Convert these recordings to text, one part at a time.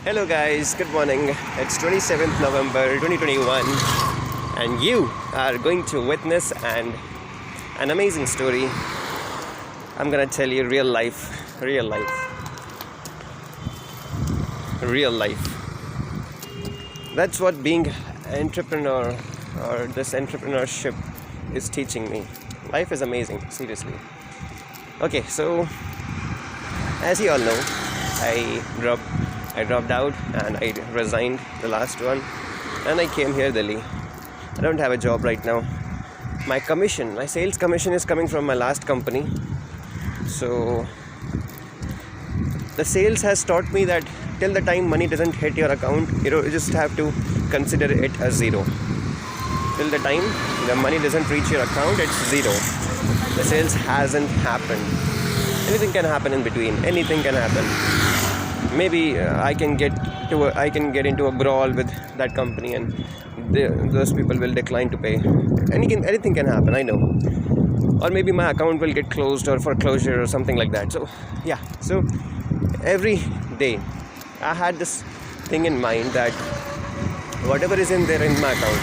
Hello guys, good morning. It's 27th November 2021 and you are going to witness an amazing story. I'm gonna tell you real life. That's what being an entrepreneur or this entrepreneurship is teaching me. Life is amazing, seriously. Okay, so as you all know, I dropped out and I resigned the last one and I came here Delhi. I don't have a job right now. My sales commission is coming from my last company. So the sales has taught me that till the time money doesn't hit your account, you just have to consider it as zero. Till the time the money doesn't reach your account, it's zero. The sales hasn't happened. Anything can happen in between. Anything can happen. Maybe I can get into a brawl with that company and those people will decline to pay. Anything can happen, I know. Or maybe my account will get closed or foreclosure or something like that. So every day I had this thing in mind that whatever is in there in my account,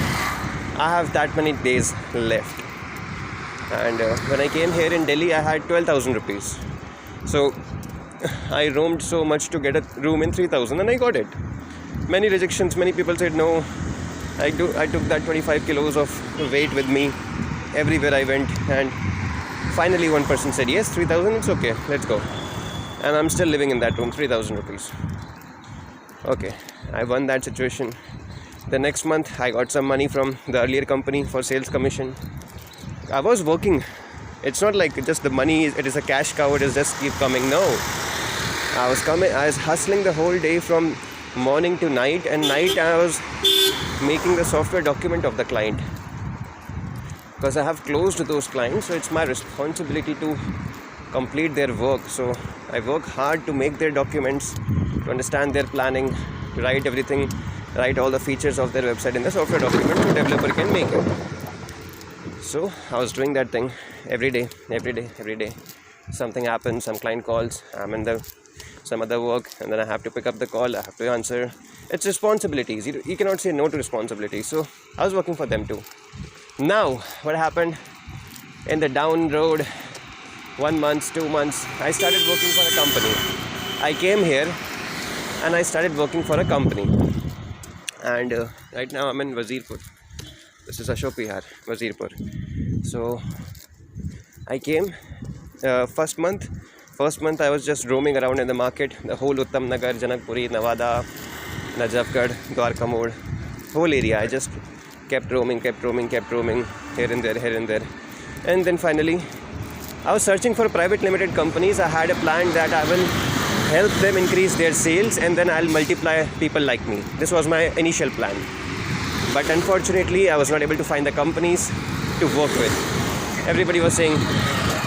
I have that many days left. And when I came here in Delhi, I had 12,000 rupees. So I roamed so much to get a room in 3,000 and I got it. Many rejections, many people said no. I took that 25 kilos of weight with me everywhere I went, and finally one person said yes, 3,000, it's okay, let's go. And I'm still living in that room, 3,000 rupees. Okay, I won that situation. The next month I got some money from the earlier company for sales commission. I was working. It's not like just the money, it is a cash cow, it is just keep coming. No. I was hustling the whole day from morning to night, and night I was making the software document of the client. Because I have closed those clients, so it's my responsibility to complete their work. So I work hard to make their documents, to understand their planning, to write everything, write all the features of their website in the software document so developer can make it. So I was doing that thing every day. Something happens, some client calls, I'm in some other work, and then I have to pick up the call, I have to answer. It's responsibilities. You cannot say no to responsibilities. So I was working for them too. Now, what happened in the down road, 1 month, 2 months, I started working for a company. I came here and I started working for a company. And right now I'm in Wazirpur. This is Ashok Vihar, Wazirpur. So I came first month I was just roaming around in the market, the whole Uttam Nagar, Janakpuri, Navada, Najafgarh, Dwarka Mode, whole area. I just kept roaming here and there. And then finally I was searching for private limited companies. I had a plan that I will help them increase their sales and then I'll multiply people like me. This was my initial plan. But unfortunately, I was not able to find the companies to work with. Everybody was saying,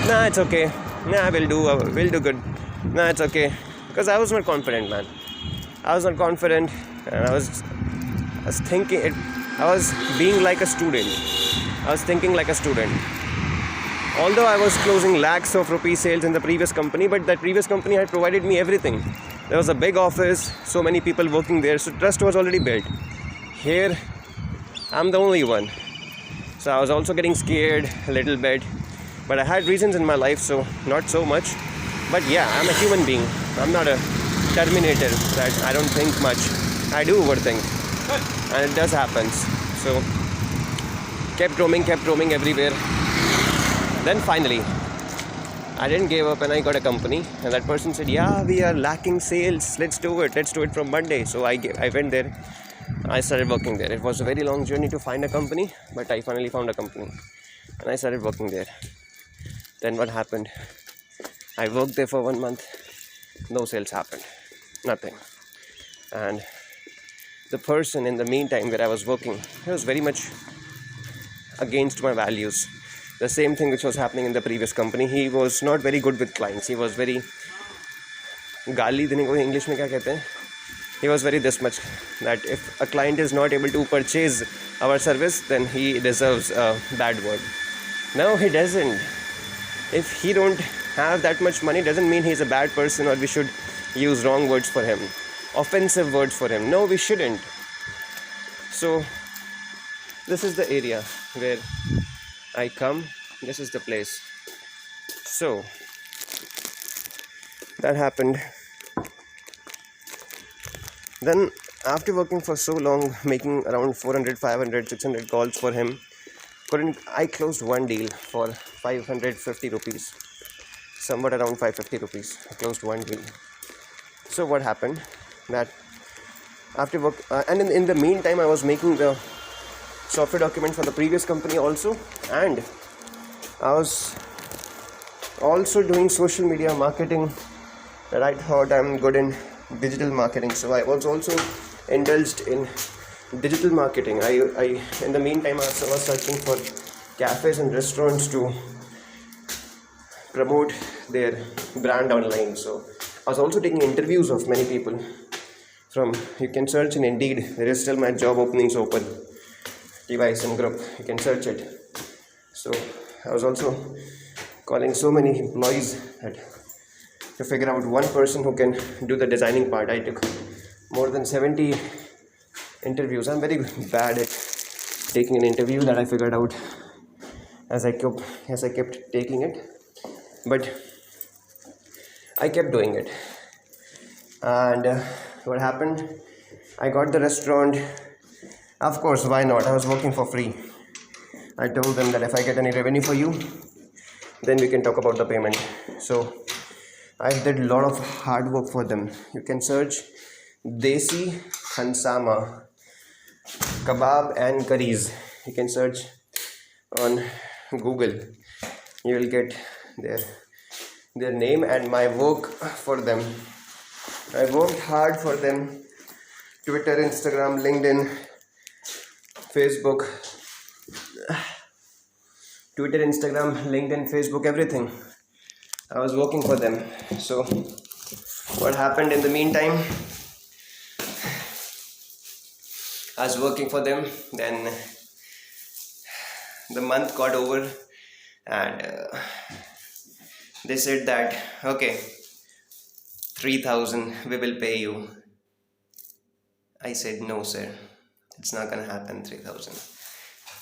nah, it's okay. Nah, we'll do good. Nah, it's okay. Because I was not confident, man. I was not confident, and I was thinking, I was being like a student. I was thinking like a student. Although I was closing lakhs of rupees sales in the previous company, but that previous company had provided me everything. There was a big office, so many people working there, so trust was already built. Here, I'm the only one. So I was also getting scared a little bit. But I had reasons in my life, so not so much. But yeah, I'm a human being. I'm not a terminator that I don't think much. I do overthink. And it does happen. So kept roaming everywhere. Then finally, I didn't give up and I got a company. And that person said, yeah, we are lacking sales. Let's do it from Monday. So I went there. I started working there. It was a very long journey to find a company, but I finally found a company. And I started working there. Then what happened? I worked there for 1 month. No sales happened. Nothing. And the person in the meantime where I was working, he was very much against my values. The same thing which was happening in the previous company. He was not very good with clients. He was very गाली देने को English में क्या कहते हैं? He was very this much that if a client is not able to purchase our service, then he deserves a bad word. No, he doesn't. If he don't have that much money, doesn't mean he's a bad person or we should use wrong words for him. offensive words for him. No, we shouldn't. So this is the area where I come. This is the place. So that happened. Then after working for so long, making around 400, 500, 600 calls for him, I closed one deal for 550 rupees, somewhat around 550 rupees. I closed one deal. So what happened, that after work, and in the meantime I was making the software document for the previous company also, and I was also doing social media marketing, that I thought I'm good in digital marketing. So I was also indulged in digital marketing. I in the meantime I was searching for cafes and restaurants to promote their brand online. So I was also taking interviews of many people from, you can search in Indeed, there is still my job openings open, TYSM group, you can search it. So I was also calling so many employees that to figure out one person who can do the designing part. I took more than 70 interviews. I'm very bad at taking an interview, that I figured out as I kept taking it, but I kept doing it. And what happened, I got the restaurant. Of course, why not? I was working for free. I told them that if I get any revenue for you, then we can talk about the payment. So I did a lot of hard work for them. You can search Desi Khansama Kebab and Curries. You can search on Google. You will get their name and my work for them. I worked hard for them. Twitter, Instagram, LinkedIn, Facebook, everything. I was working for them. So what happened in the meantime, I was working for them, then the month got over, and they said that, okay, 3,000 we will pay you. I said, no sir, it's not gonna happen 3,000.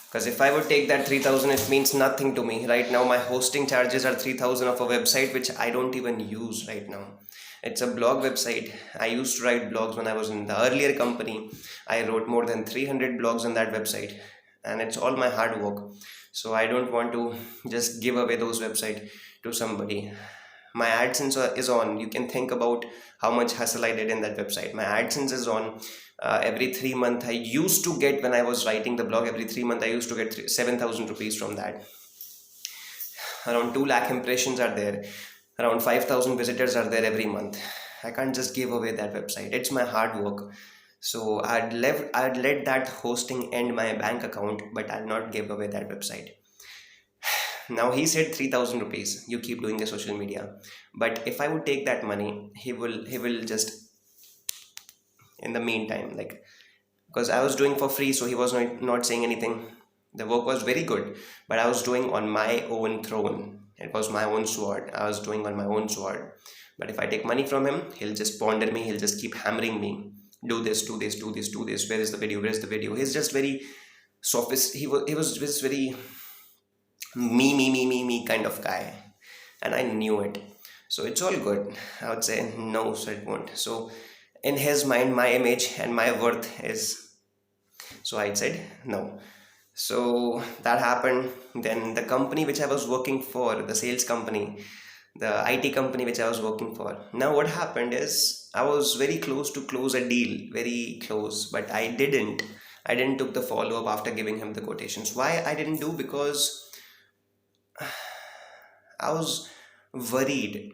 Because if I would take that 3,000, it means nothing to me. Right now my hosting charges are 3,000 of a website which I don't even use right now. It's a blog website. I used to write blogs when I was in the earlier company. I wrote more than 300 blogs on that website, and it's all my hard work. So I don't want to just give away those websites to somebody. My AdSense is on. You can think about how much hustle I did in that website. My AdSense is on. Every 3 months I used to get, when I was writing the blog, every 3 months I used to get 7,000 rupees from that. Around 2 lakh impressions are there. Around 5,000 visitors are there every month. I can't just give away that website. It's my hard work. So I'd let that hosting end my bank account, but I'll not give away that website. Now he said 3,000 rupees. You keep doing the social media. But if I would take that money, he will just, in the meantime, like, because I was doing for free, so he was not saying anything. The work was very good, but I was doing on my own throne. It was my own sword. I was doing on my own sword. But if I take money from him, he'll just ponder me. He'll just keep hammering me. Do this, do this, do this, do this. Where is the video? Where is the video? He's just very he was just very me kind of guy. And I knew it. So it's all good. I would say no, so it won't. So in his mind, my image and my worth is, so I said no. So that happened. Then the company which I was working for, the sales company, the IT company which I was working for, now what happened is I was very close to close a deal, very close, but I didn't took the follow-up after giving him the quotations. Why I didn't do? Because I was worried.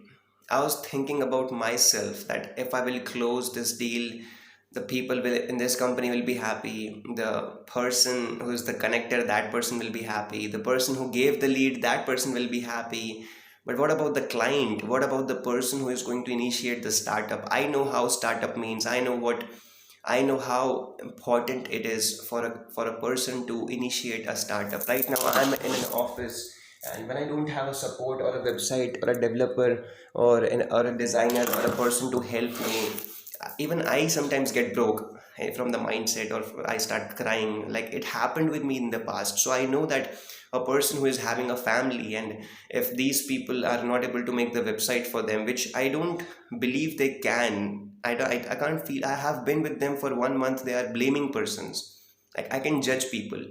I was thinking about myself, that if I will close this deal, the people in this company will be happy. The person who is the connector, that person will be happy. The person who gave the lead, that person will be happy. But what about the client? What about the person who is going to initiate the startup? I know how startup means. I know how important it is for a person to initiate a startup. Right now I'm in an office, and when I don't have a support or a website or a developer or a designer or a person to help me, even I sometimes get broke from the mindset, or I start crying. Like it happened with me in the past. So I know that a person who is having a family, and if these people are not able to make the website for them, which I don't believe they can, I can't feel. I have been with them for 1 month. They are blaming persons. Like I can judge people.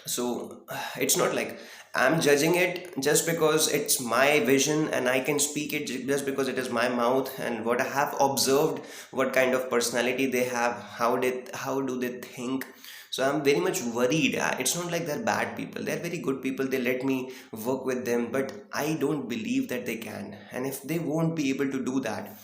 So it's not like I'm judging it just because it's my vision and I can speak it just because it is my mouth and what I have observed, what kind of personality they have, how do they think. So I'm very much worried. It's not like they're bad people, they're very good people, they let me work with them, but I don't believe that they can. And if they won't be able to do that,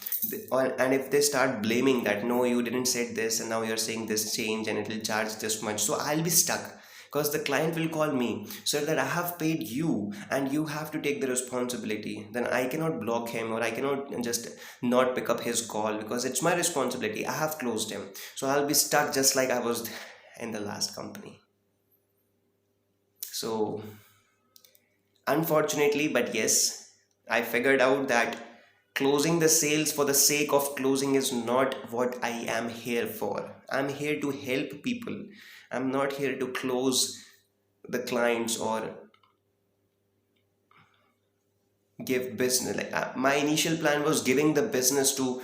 and if they start blaming that no, you didn't say this and now you're saying this change and it will charge this much, so I'll be stuck. Because the client will call me, so that I have paid you and you have to take the responsibility. Then I cannot block him, or I cannot just not pick up his call, because it's my responsibility. I have closed him. So I'll be stuck just like I was in the last company. So unfortunately, but yes, I figured out that closing the sales for the sake of closing is not what I am here for. I'm here to help people. I'm not here to close the clients or give business. Like my initial plan was giving the business to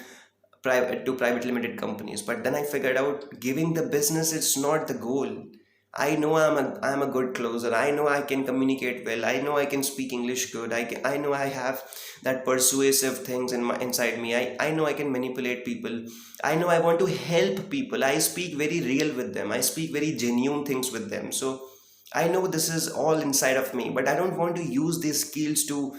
private limited companies, but then I figured out giving the business is not the goal. I know I'm a good closer. I know I can communicate well. I know I can speak English good. I know I have that persuasive things inside me. I know I can manipulate people. I know I want to help people. I speak very real with them. I speak very genuine things with them. So I know this is all inside of me, but I don't want to use these skills to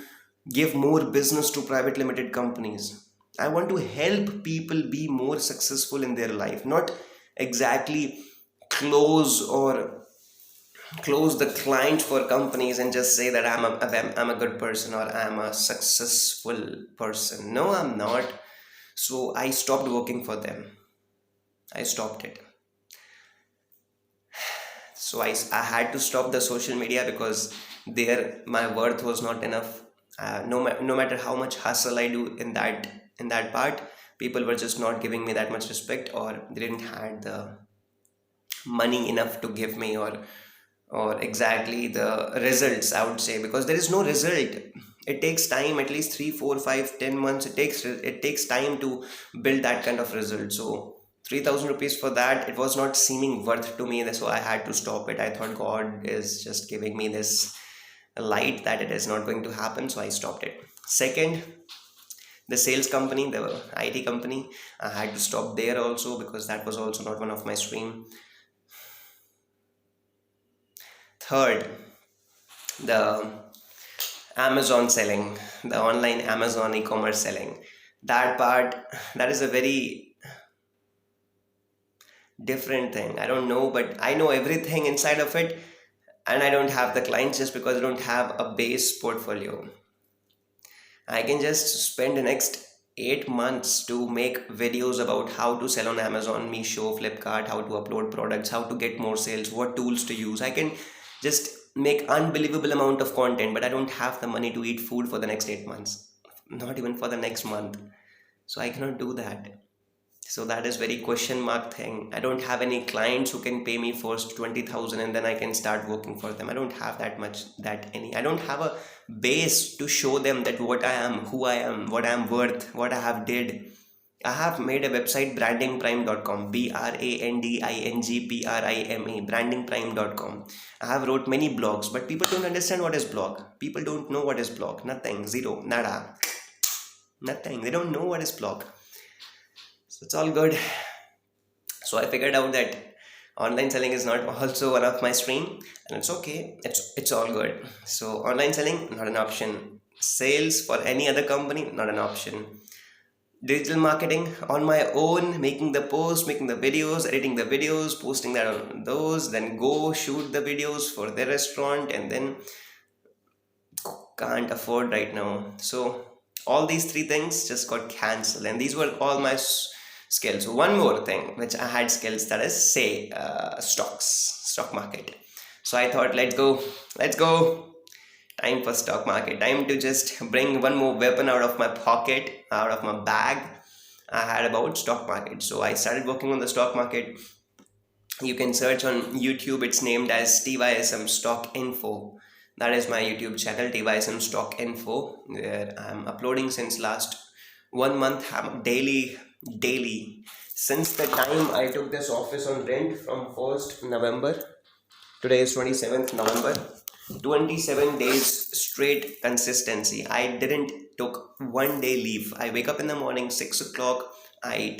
give more business to private limited companies. I want to help people be more successful in their life, not exactly close or close the client for companies and just say that I'm a good person or I'm a successful person. No, I'm not. So I stopped working for them. I stopped it. So I had to stop the social media because there my worth was not enough. No matter how much hustle I do in that part, people were just not giving me that much respect, or they didn't had the money enough to give me, or exactly the results, I would say, because there is no result. It takes time, at least 3 4 5 10 months. It takes time to build that kind of result. So 3,000 rupees for that, it was not seeming worth to me, so I had to stop it. I thought God is just giving me this light that it is not going to happen, so I stopped it. Second, the sales company, the IT company, I had to stop there also because that was also not one of my stream. Third, the Amazon selling, the online Amazon e-commerce selling. That part, that is a very different thing. I don't know, but I know everything inside of it, and I don't have the clients just because I don't have a base portfolio. I can just spend the next 8 months to make videos about how to sell on Amazon, Meesho, Flipkart, how to upload products, how to get more sales, what tools to use. I can just make unbelievable amount of content, but I don't have the money to eat food for the next 8 months, not even for the next month. So I cannot do that. So that is very question mark thing. I don't have any clients who can pay me first 20,000 and then I can start working for them. I don't have that much, that any. I don't have a base to show them that what I am, who I am, what I am worth, what I have did. I have made a website, brandingprime.com, brandingprime, brandingprime.com. I have wrote many blogs, but people don't understand what is blog. People don't know what is blog. Nothing, zero, nada, nothing. They don't know what is blog. So it's all good. So I figured out that online selling is not also one of my stream, and it's okay. It's all good. So online selling, not an option. Sales for any other company, not an option. Digital marketing on my own, making the posts, making the videos, editing the videos, posting that on those, then go shoot the videos for the restaurant, and then can't afford right now. So all these three things just got cancelled, and these were all my skills. One more thing which I had skills, that is say stock market. So I thought, let's go. Time for stock market. Time to just bring one more weapon out of my pocket, out of my bag. I had about stock market. So I started working on the stock market. You can search on YouTube. It's named as TYSM Stock Info. That is my YouTube channel, TYSM Stock Info, where I'm uploading since last 1 month. I'm daily. Since the time I took this office on rent from 1st November, today is 27th November. 27 days straight consistency. I didn't took 1 day leave. I wake up in the morning 6 o'clock. I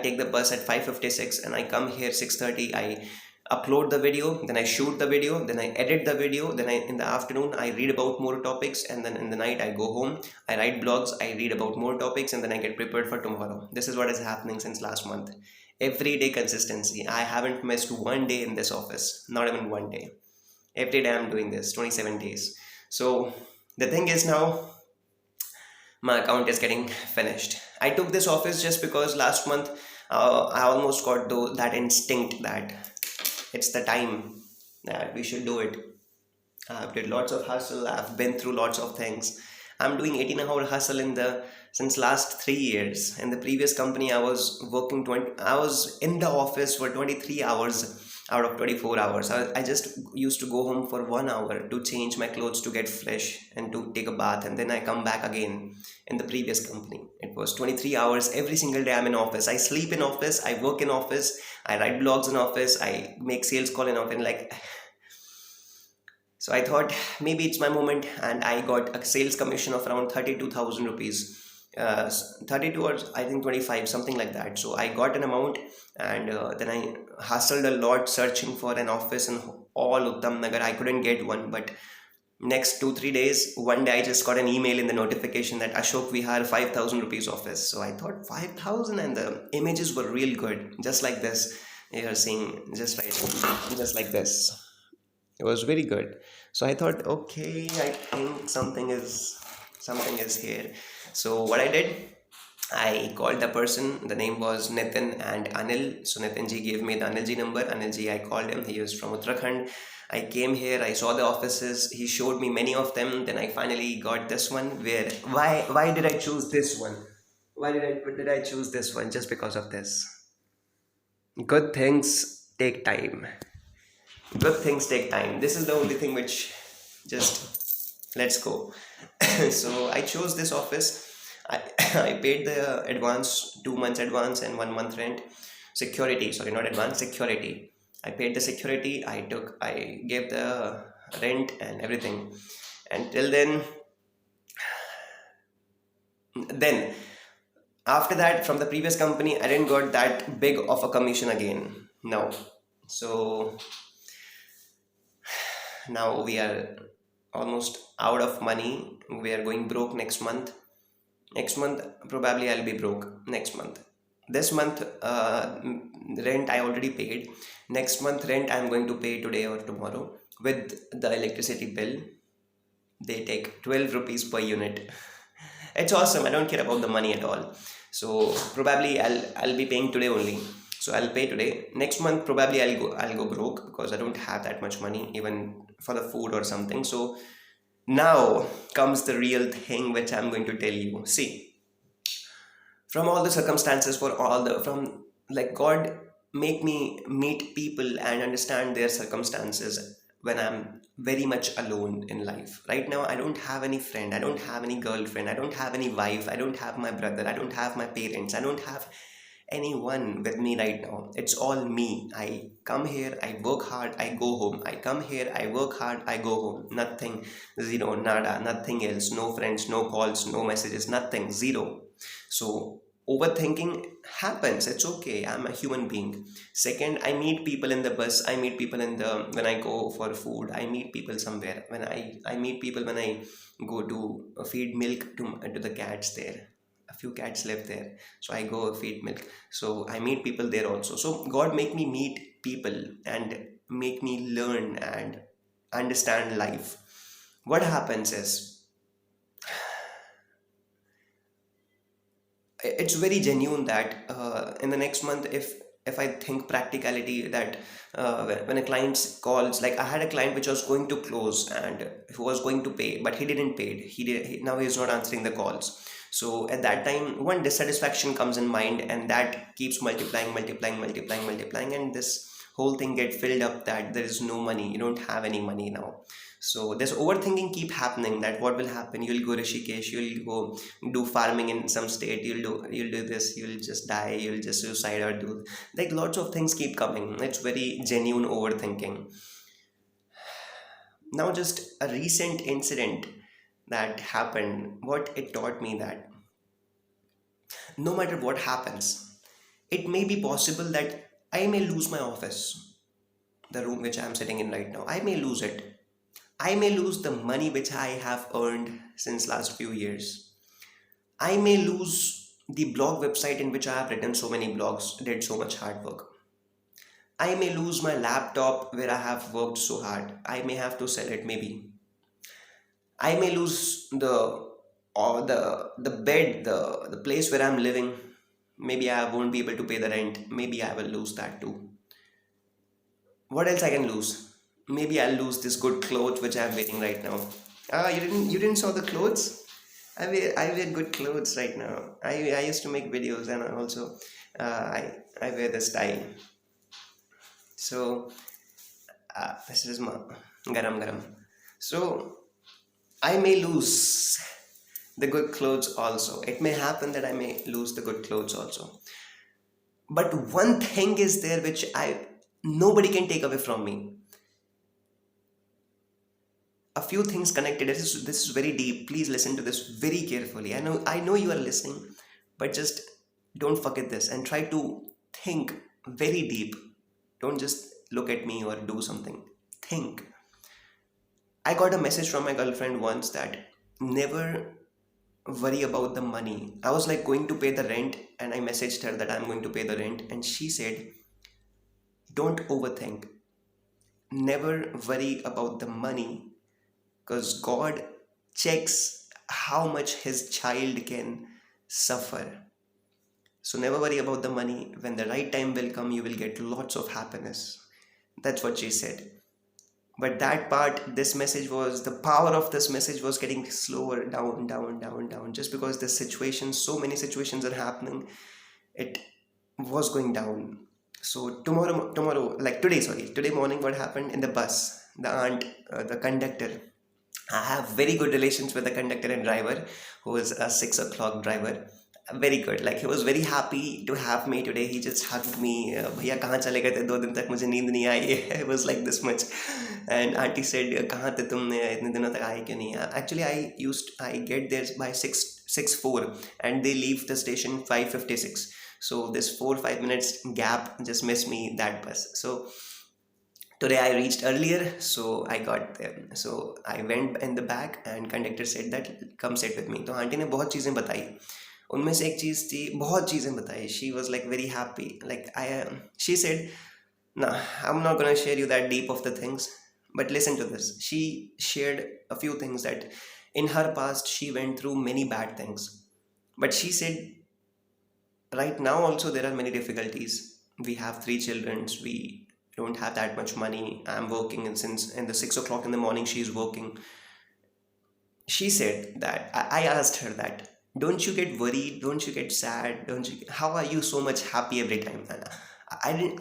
take the bus at 5:56 and I come here 6:30. I upload the video, then I shoot the video, then I edit the video, then in the afternoon I read about more topics, and then in the night I go home, I write blogs, I read about more topics, and then I get prepared for tomorrow. This is what is happening since last month. Everyday consistency. I haven't missed 1 day in this office, not even 1 day. Every day I'm doing this, 27 days. So the thing is, now my account is getting finished. I took this office just because last month I almost got that instinct that it's the time that we should do it. I've did lots of hustle. I've been through lots of things. I'm doing 18-hour hustle since last 3 years. In the previous company, I was working 20. I was in the office for 23 hours out of 24 hours. I just used to go home for 1 hour to change my clothes, to get fresh and to take a bath, and then I come back again. In the previous company, it was 23 hours every single day. I'm in office. I sleep in office. I work in office. I write blogs in office. I make sales call in office. So I thought maybe it's my moment, and I got a sales commission of around 32,000 rupees. 32 or I think 25, something like that. So I got an amount, and then I hustled a lot searching for an office in all Uttam Nagar. I couldn't get one, but next 2-3 days, one day I just got an email in the notification that Ashok Vihar 5,000 rupees office. So I thought 5,000, and the images were real good, just like this. You are seeing just like this. It was very good. So I thought, okay, I think something is here. So what I did, I called the person. The name was Nitin and Anil. So Nitin ji gave me the Anil ji number. Anil ji, I called him. He was from Uttarakhand. I came here. I saw the offices. He showed me many of them. Then I finally got this one. Why did I choose this one? Why did I choose this one? Just because of this. Good things take time. Good things take time. This is the only thing which just let's go. So I chose this office. I paid the advance, 2 months advance and 1 month rent. Security, sorry, not advance, security. I paid the security. I gave the rent and everything. Until then after that, from the previous company, I didn't got that big of a commission again. No. So now we are almost out of money. We are going broke next month. Next month probably I'll be broke. Next month, this month rent I already paid. Next month rent I'm going to pay today or tomorrow. With the electricity bill, they take 12 rupees per unit. It's awesome. I don't care about the money at all. So probably I'll be paying today only. So I'll pay today. Next month probably I'll go broke because I don't have that much money even for the food or something. So now comes the real thing which I'm going to tell you. See, from all the circumstances, from like God make me meet people and understand their circumstances when I'm very much alone in life. Right now I don't have any friend, I don't have any girlfriend, I don't have any wife, I don't have my brother, I don't have my parents, I don't have anyone with me right now. It's all me. I come here, I work hard, I go home. I come here, I work hard, I go home. Nothing, zero, nada, nothing else. No friends, no calls, no messages, nothing, zero. So overthinking happens. It's okay. I'm a human being. Second, I meet people in the bus. I meet people when I go for food. I meet people somewhere. When I meet people when I go to feed milk to the cats there. A few cats live there, so I go feed milk. So I meet people there also. So God make me meet people and make me learn and understand life. What happens is, it's very genuine that in the next month, if I think practicality, that when a client calls, like I had a client which was going to close and who was going to pay, but he didn't pay. Now he is not answering the calls. So at that time, one dissatisfaction comes in mind, and that keeps multiplying, multiplying, multiplying, multiplying, and this whole thing get filled up that there is no money, you don't have any money now. So this overthinking keep happening, that what will happen, you'll go Rishikesh, you'll go do farming in some state, you'll do this, you'll just die, you'll just suicide or do, like lots of things keep coming. It's very genuine overthinking. Now just a recent incident that happened, what it taught me that no matter what happens, it may be possible that I may lose my office, the room which I am sitting in right now. I may lose it. I may lose the money which I have earned since last few years. I may lose the blog website in which I have written so many blogs, did so much hard work. I may lose my laptop where I have worked so hard. I may have to sell it maybe. I may lose the bed, the place where I'm living. Maybe I won't be able to pay the rent. Maybe I will lose that too. What else I can lose? Maybe I'll lose this good clothes which I'm wearing right now. Ah, you didn't saw the clothes? I wear good clothes right now. I used to make videos, and also I wear this tie. So this is my garam garam. So I may lose the good clothes also. It may happen that I may lose the good clothes also. But one thing is there which I nobody can take away from me. A few things connected. This is very deep. Please listen to this very carefully. I know you are listening, but just don't forget this and try to think very deep. Don't just look at me or do something. Think. I got a message from my girlfriend once that never worry about the money. I was like going to pay the rent, and I messaged her that I'm going to pay the rent, and she said, don't overthink. Never worry about the money, because God checks how much his child can suffer. So never worry about the money. When the right time will come, you will get lots of happiness. That's what she said. But that part, the power of this message was getting slower down, down, down, down. Just because the situation, so many situations are happening, it was going down. So today morning, what happened in the bus? The conductor. I have very good relations with the conductor and driver, who is a 6 o'clock driver. Very good. Like, he was very happy to have me today. He just hugged me. भैया कहाँ चले गए थे 2 दिन तक, मुझे नींद नहीं आई. It was like this much. And auntie said, कहाँ थे तुम, इतने दिनों तक आए क्यों नहीं? Actually, I get there by 6:04, and they leave the station 5:56. So this 4-5 minutes gap just missed me that bus. So today I reached earlier, so I got there. So I went in the back, and conductor said that come sit with me. तो aunty ने बहुत चीज़ें बताई. उनमें से एक चीज़ थी, बहुत चीज़ें बताई. She was like very happy. Like she said, "No, I'm not gonna share you that deep of the things, but listen to this." She shared a few things that in her past she went through many bad things, but she said right now also there are many difficulties. We have 3 children. We don't have that much money. I'm working, and since in the 6 o'clock in the morning she's working. She said that I asked her that, don't you get worried, don't you get sad, how are you so much happy every time? And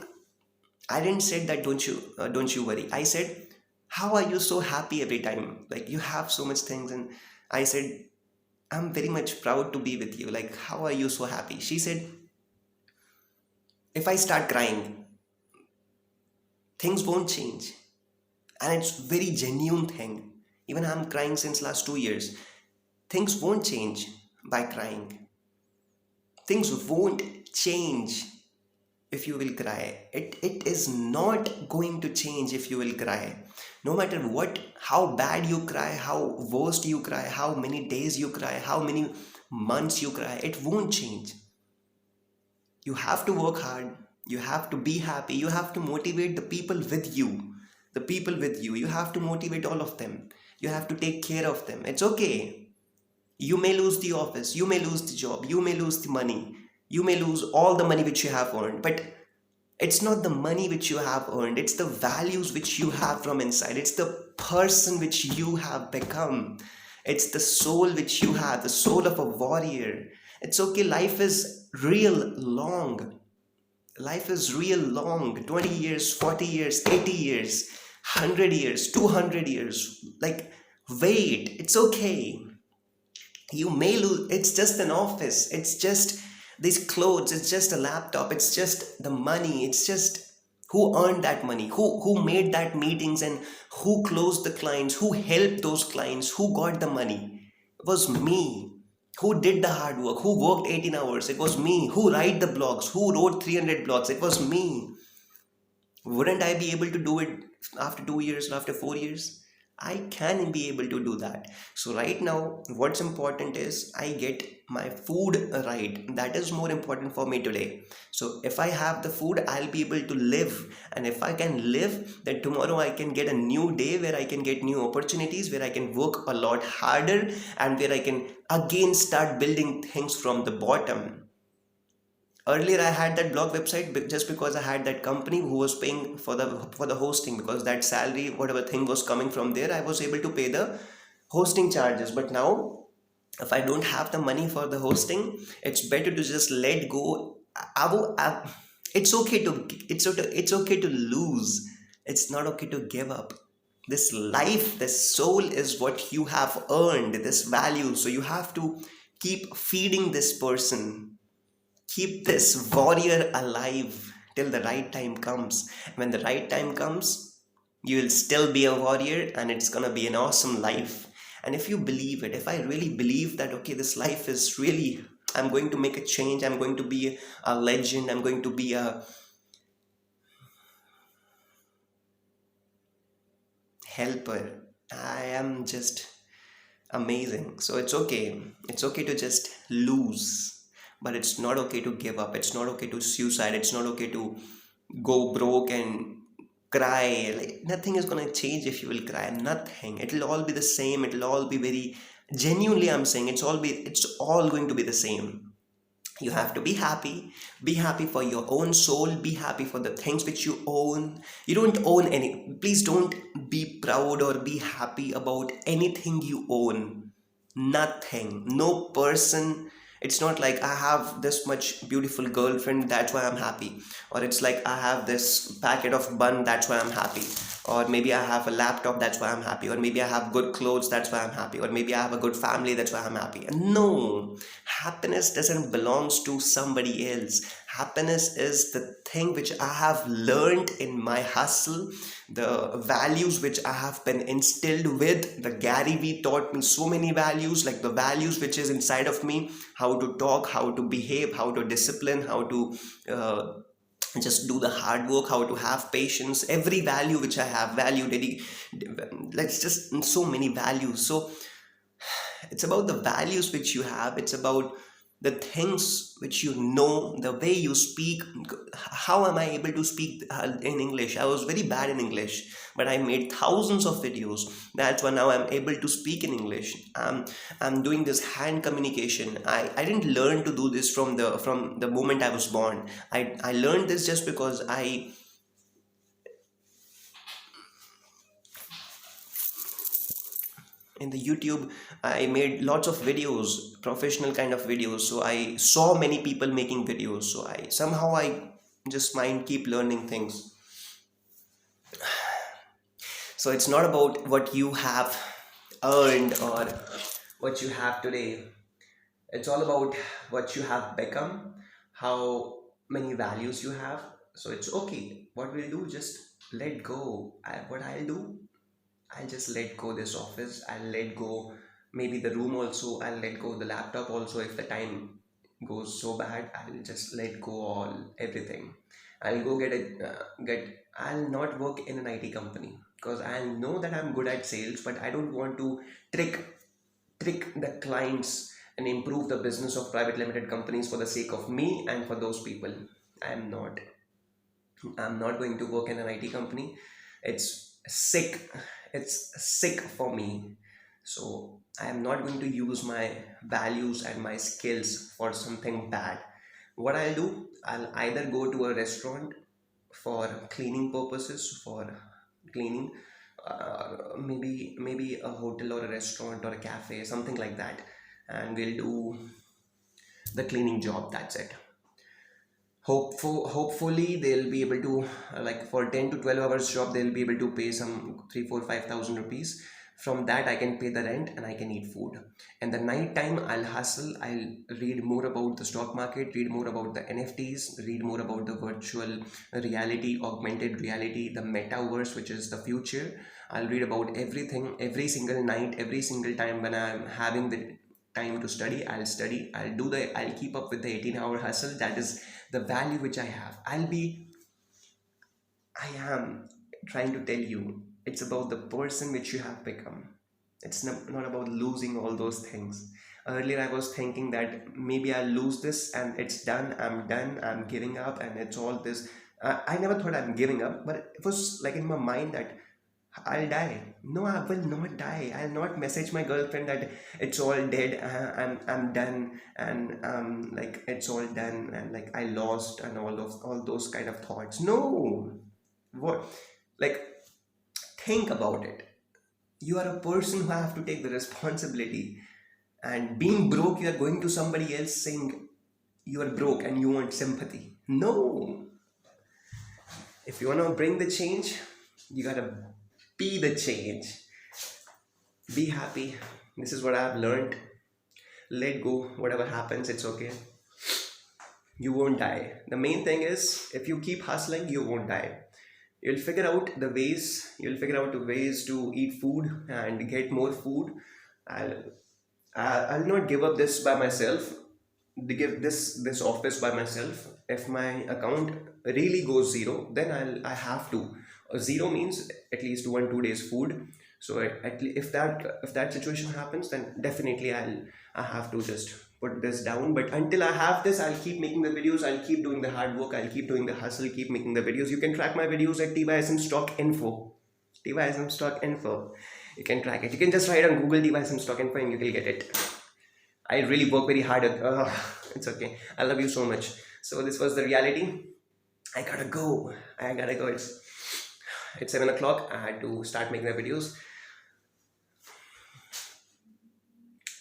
I didn't say that don't you worry. I said, how are you so happy every time, like you have so much things? And I said, I'm very much proud to be with you. Like, how are you so happy? She said, if I start crying, things won't change. And it's very genuine thing. Even I'm crying since last 2 years. Things won't change by crying. Things won't change if you will cry. It is not going to change if you will cry. No matter how bad you cry, how worst you cry, how many days you cry, how many months you cry, it won't change. You have to work hard. You have to be happy. You have to motivate the people with you. You have to motivate all of them. You have to take care of them. It's okay. You may lose the office, you may lose the job, you may lose the money, you may lose all the money which you have earned, but it's not the money which you have earned, it's the values which you have from inside, it's the person which you have become, It's the soul which you have, the soul of a warrior. It's okay, life is real long. Life is real long. 20 years, 40 years, 80 years, 100 years, 200 years. Like, wait, it's okay. You may lose, it's just an office, it's just these clothes, it's just a laptop, it's just the money, it's just who earned that money, who made that meetings, and who closed the clients, who helped those clients, who got the money. It was me. Who did the hard work, who worked 18 hours? It was me. Who write the blogs, who wrote 300 blogs? It was me. Wouldn't I be able to do it after 2 years or after 4 years? I can be able to do that. So, right now, what's important is I get my food right. That is more important for me today. So, if I have the food, I'll be able to live. And if I can live, then tomorrow I can get a new day where I can get new opportunities, where I can work a lot harder, and where I can again start building things from the bottom. Earlier I had that blog website just because I had that company who was paying for the hosting, because that salary, whatever thing was coming from there, I was able to pay the hosting charges. But now, if I don't have the money for the hosting, it's better to just let go. It's okay to, it's okay to lose. It's not okay to give up. This life, this soul is what you have earned, this value. So you have to keep feeding this person. Keep this warrior alive till the right time comes. When the right time comes, you will still be a warrior, and it's gonna be an awesome life. And if you believe it, if I really believe that, okay, this life is really, I'm going to make a change, I'm going to be a legend, I'm going to be a helper, I am just amazing. So it's okay. It's okay to just lose, but it's not okay to give up. It's not okay to suicide. It's not okay to go broke and cry. Like, nothing is gonna change if you will cry. Nothing. It'll all be the same. It'll all be very genuinely. I'm saying it's all going to be the same. You have to be happy for your own soul, be happy for the things which you own. You don't own any, please don't be proud or be happy about anything you own. Nothing, no person. It's not like I have this much beautiful girlfriend, that's why I'm happy. Or it's like I have this packet of bun, that's why I'm happy. Or maybe I have a laptop, that's why I'm happy. Or maybe I have good clothes, that's why I'm happy. Or maybe I have a good family, that's why I'm happy. And no, happiness doesn't belongs to somebody else. Happiness is the thing which I have learned in my hustle, the values which I have been instilled with. The Gary Vee taught me so many values, like the values which is inside of me, how to talk, how to behave, how to discipline, how to just do the hard work, how to have patience. Every value which I have, let's just so many values. So it's about the values which you have. It's about the things which you know, the way you speak. How am I able to speak in English? I was very bad in English, but I made thousands of videos. That's why now I'm able to speak in English. I'm doing this hand communication. I didn't learn to do this from the moment I was born. I learned this just because in the YouTube, I made lots of videos, professional kind of videos. So I saw many people making videos, so I just mind keep learning things. So it's not about what you have earned or what you have today. It's all about what you have become, how many values you have. So it's okay, what we'll do, just let go. What I'll do, I'll just let go this office. I'll let go maybe the room also. I'll let go the laptop also. If the time goes so bad, I'll just let go all everything. I'll go get it. I'll not work in an IT company because I know that I'm good at sales, but I don't want to trick the clients and improve the business of private limited companies for the sake of me and for those people. I'm not. I'm not going to work in an IT company. It's sick. It's sick for me. So I am not going to use my values and my skills for something bad. What I'll do, I'll either go to a restaurant for cleaning purposes, for cleaning, maybe a hotel or a restaurant or a cafe, something like that, and we'll do the cleaning job. That's it. Hopefully they'll be able to like for 10 to 12 hours job they'll be able to pay some 3 4 5,000 rupees. From that I can pay the rent and I can eat food. And the night time I'll hustle, I'll read more about the stock market, read more about the NFTs, read more about the virtual reality, augmented reality, the metaverse, which is the future. I'll read about everything every single night, every single time when I'm having the time to study. I'll study, I'll keep up with the 18-hour hustle. That is the value which I have. I am trying to tell you, it's about the person which you have become. It's not about losing all those things. Earlier I was thinking that maybe I'll lose this and it's done, I'm giving up, and it's all this. I never thought I'm giving up, but it was like in my mind that I'll die. No, I will not die. I'll not message my girlfriend that it's all dead. I'm done, and like it's all done, and like I lost, and all those kind of thoughts. No, what, like, think about it. You are a person who have to take the responsibility. And being broke, you are going to somebody else saying you are broke and you want sympathy. No, if you wanna bring the change, you gotta be the change. Be happy. This is what I've learned. Let go. Whatever happens, it's okay. You won't die. The main thing is, if you keep hustling, you won't die. You'll figure out the ways. You'll figure out the ways to eat food and get more food. I'll I'll not give up this by myself. Give this office by myself. If my account really goes zero, then I have to. Zero means at least 1 2 days food. So if that situation happens, then definitely I have to just put this down. But until I have this, I'll keep making the videos. I'll keep doing the hard work. I'll keep doing the hustle. Keep making the videos. You can track my videos at TYSM Stock Info. TYSM Stock Info. You can track it. You can just write on Google TYSM Stock Info and you will get it. I really work very hard at. It's okay. I love you so much. So this was the reality. I gotta go. It's 7 o'clock. I had to start making the videos.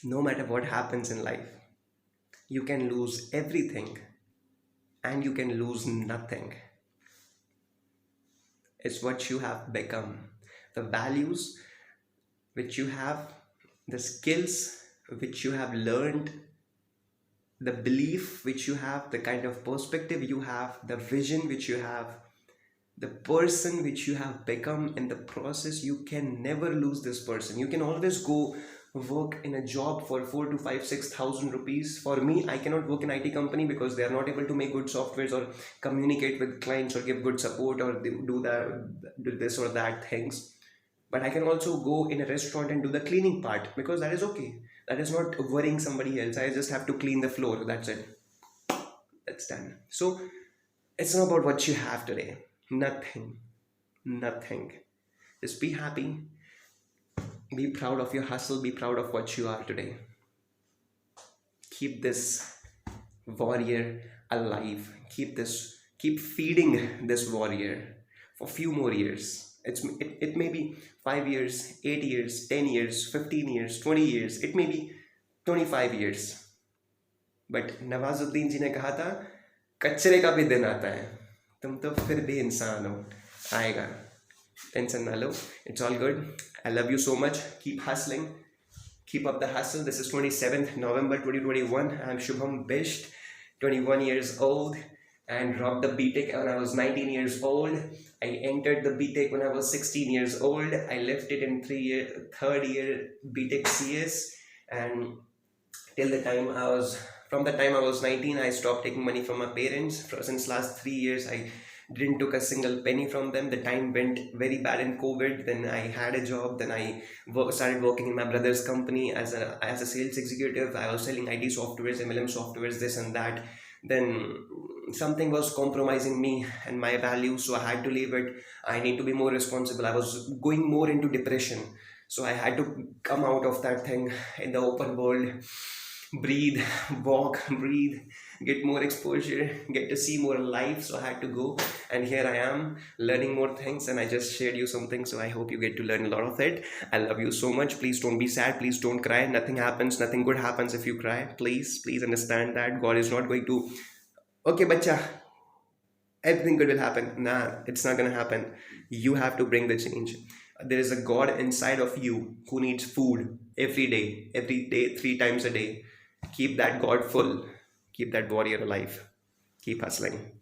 No matter what happens in life, you can lose everything and you can lose nothing. It's what you have become, the values which you have, the skills which you have learned, the belief which you have, the kind of perspective you have, the vision which you have, the person which you have become in the process. You can never lose this person. You can always go work in a job for 4 to 5 6,000 rupees. For me, I cannot work in IT company because they are not able to make good softwares or communicate with clients or give good support or do this or that things. But I can also go in a restaurant and do the cleaning part because that is okay. That is not worrying somebody else. I just have to clean the floor. That's it. That's done. So it's not about what you have today. Nothing. Just be happy. Be proud of your hustle. Be proud of what you are today. Keep this warrior alive. Keep feeding this warrior for a few more years. It may be 5 years, 8 years, 10 years, 15 years, 20 years. It may be 25 years. But Nawazuddin जी ने कहा था कचरे का भी दिन आता है, तुम तो फिर भी इंसान हो, आएगा, टेंशन ना लो. It's all good. I love you so much. Keep hustling. Keep up the hustle. This is 27th November 2021. I'm Shubham Bisht, 21 years old, and dropped the BTech when I was 19 years old. I entered the BTech when I was 16 years old. I left it in third year BTech CS, and from the time I was 19, I stopped taking money from my parents. Since last 3 years, I didn't took a single penny from them. The time went very bad in COVID. Then I had a job. Then I started working in my brother's company as a sales executive. I was selling IT softwares, MLM softwares, this and that. Then something was compromising me and my values, so I had to leave it. I need to be more responsible. I was going more into depression, so I had to come out of that thing in the open world. Breathe, walk, breathe, get more exposure, get to see more life. So I had to go, and here I am learning more things, and I just shared you something. So I hope you get to learn a lot of it. I love you so much. Please don't be sad. Please don't cry. Nothing happens. Nothing good happens if you cry. Please understand that God is not going to. Okay, bacha, everything good will happen. Nah, it's not gonna happen. You have to bring the change. There is a God inside of you who needs food every day, 3 times a day. Keep that God full. Keep that warrior alive. Keep hustling.